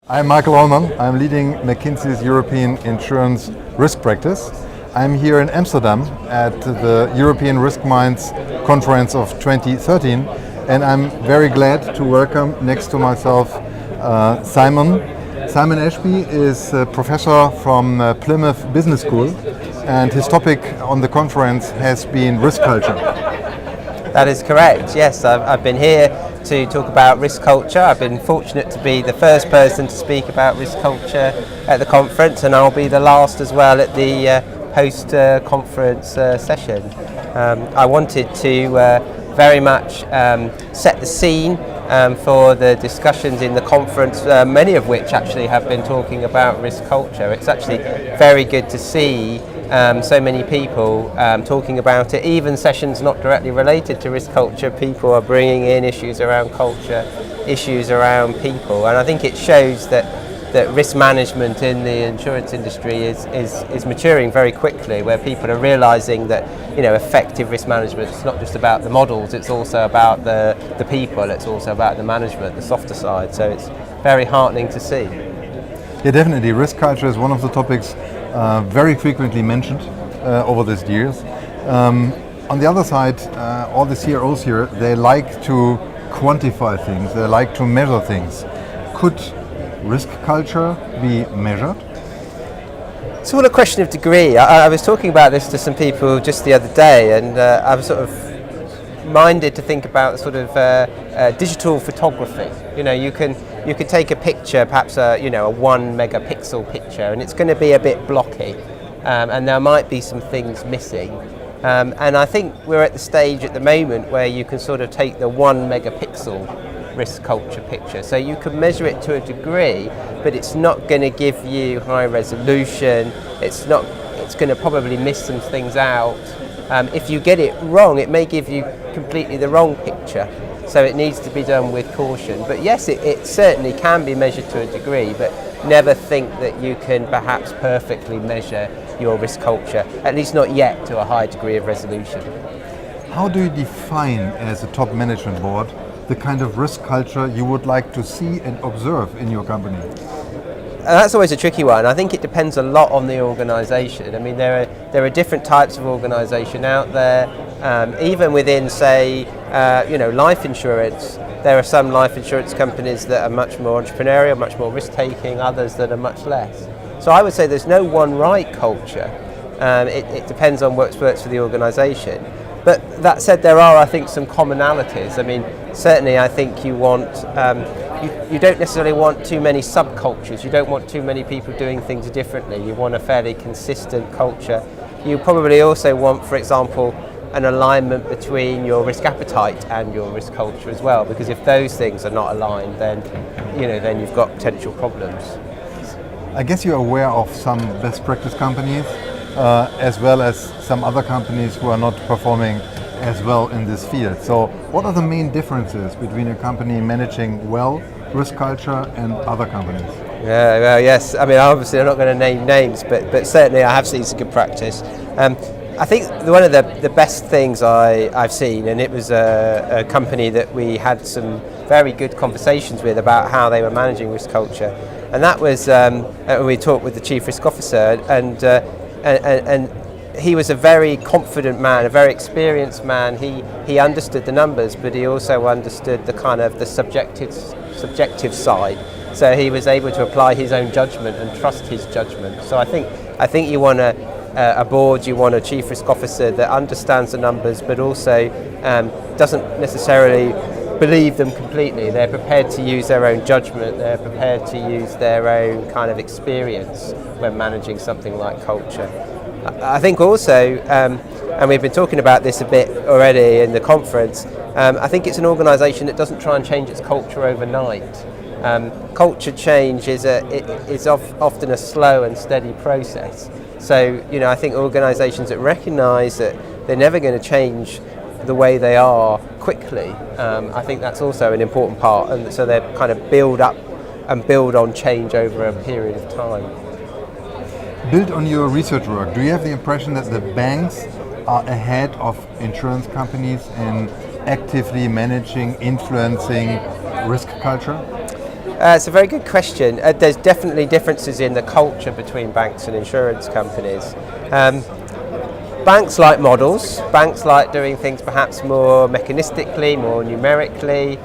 I'm Michael Ollman. I'm leading McKinsey's European Insurance Risk Practice. I'm here in Amsterdam at the European Risk Minds Conference of 2013, and I'm very glad to welcome next to myself Simon. Simon Ashby is a professor from Plymouth Business School, and his topic on the conference has been risk culture. That is correct, yes. I've been here to talk about risk culture. I've been fortunate to be the first person to speak about risk culture at the conference, and I'll be the last as well at the post-conference session. I wanted to very much set the scene for the discussions in the conference, many of which actually have been talking about risk culture. It's actually very good to see so many people talking about it. Even sessions not directly related to risk culture, people are bringing in issues around culture, issues around people, and I think it shows that risk management in the insurance industry is maturing very quickly, where people are realising that effective risk management is not just about the models, it's also about the people, it's also about the management, the softer side. So it's very heartening to see. Yeah, definitely. Risk culture is one of the topics very frequently mentioned over these years. On the other side, all the CROs here, they like to quantify things, they like to measure things. Could risk culture be measured? It's all a question of degree. I was talking about this to some people just the other day, and I was sort of minded to think about sort of digital photography. You could take a picture, perhaps a 1 megapixel picture, and it's going to be a bit blocky, and there might be some things missing. And I think we're at the stage at the moment where you can sort of take the 1 megapixel risk culture picture. So you can measure it to a degree, but it's not going to give you high resolution. It's going to probably miss some things out. If you get it wrong, it may give you completely the wrong picture. So it needs to be done with caution. But yes, it certainly can be measured to a degree, but never think that you can perhaps perfectly measure your risk culture, at least not yet to a high degree of resolution. How do you define, as a top management board, the kind of risk culture you would like to see and observe in your company? That's always a tricky one. I think it depends a lot on the organisation. I mean, there are different types of organisation out there. Even within, say, life insurance, there are some life insurance companies that are much more entrepreneurial, much more risk-taking, others that are much less. So I would say there's no one right culture. It depends on what works for the organisation. But that said, there are, I think, some commonalities. I mean, certainly I think you want, you don't necessarily want too many subcultures. You don't want too many people doing things differently. You want a fairly consistent culture. You probably also want, for example, an alignment between your risk appetite and your risk culture as well, because if those things are not aligned, then you've got potential problems. I guess you're aware of some best practice companies, as well as some other companies who are not performing as well in this field. So what are the main differences between a company managing well risk culture and other companies? Yeah, well, yes. I mean, obviously I'm not going to name names, but certainly I have seen some good practice. I think one of the best things I've seen, and it was a company that we had some very good conversations with about how they were managing risk culture, and that was we talked with the chief risk officer, and he was a very confident man, a very experienced man. He understood the numbers, but he also understood the kind of the subjective side. So he was able to apply his own judgment and trust his judgment. So I think you want a board, you want a chief risk officer that understands the numbers, but also doesn't necessarily believe them completely. They're prepared to use their own judgment. They're prepared to use their own kind of experience when managing something like culture. I think also, and we've been talking about this a bit already in the conference, I think it's an organisation that doesn't try and change its culture overnight. Culture change is often a slow and steady process. So, I think organisations that recognise that they're never going to change the way they are quickly, I think that's also an important part, and so they kind of build up and build on change over a period of time. Build on your research work, do you have the impression that the banks are ahead of insurance companies in actively managing, influencing risk culture? It's a very good question. There's definitely differences in the culture between banks and insurance companies. Banks like models. Banks like doing things perhaps more mechanistically, more numerically.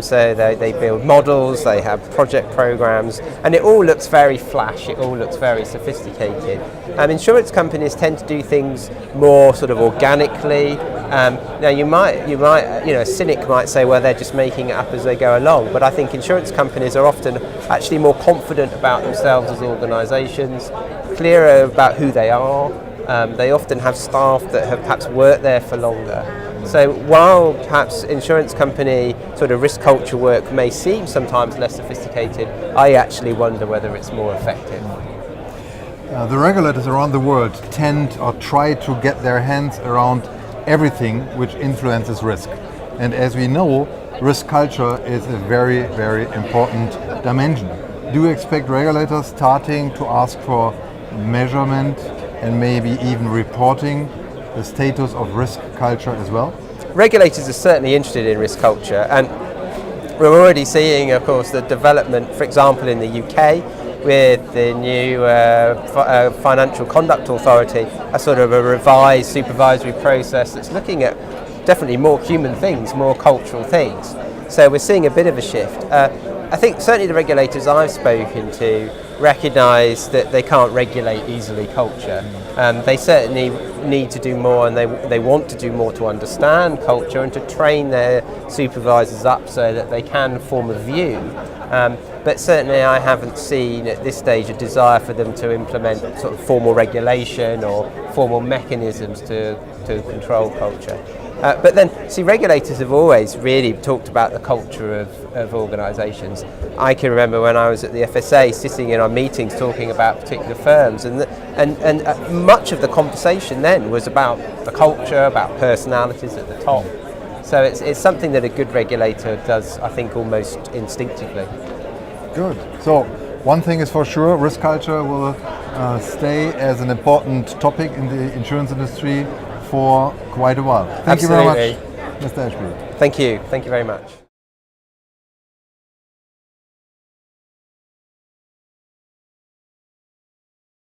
So they build models, they have project programs, and it all looks very flash, it all looks very sophisticated. Insurance companies tend to do things more sort of organically. Now you might, a cynic might say, well, they're just making it up as they go along, but I think insurance companies are often actually more confident about themselves as organisations, clearer about who they are. They often have staff that have perhaps worked there for longer. So while perhaps insurance company sort of risk culture work may seem sometimes less sophisticated, I actually wonder whether it's more effective. The regulators around the world tend or try to get their hands around everything which influences risk. And as we know, risk culture is a very, very important dimension. Do you expect regulators starting to ask for measurement and maybe even reporting the status of risk culture as well? Regulators are certainly interested in risk culture, and we're already seeing, of course, the development, for example, in the UK with the new Financial Conduct Authority, a sort of a revised supervisory process that's looking at definitely more human things, more cultural things. So we're seeing a bit of a shift. I think certainly the regulators I've spoken to recognise that they can't regulate easily culture. They certainly need to do more, and they want to do more to understand culture and to train their supervisors up so that they can form a view. But certainly I haven't seen at this stage a desire for them to implement sort of formal regulation or formal mechanisms to control culture. But then, see, regulators have always really talked about the culture of organisations. I can remember when I was at the FSA sitting in our meetings talking about particular firms, and much of the conversation then was about the culture, about personalities at the top. So it's something that a good regulator does, I think, almost instinctively. Good. So one thing is for sure, risk culture will stay as an important topic in the insurance industry for quite a while. Thank you very much, Mr. Ashby. Thank you very much.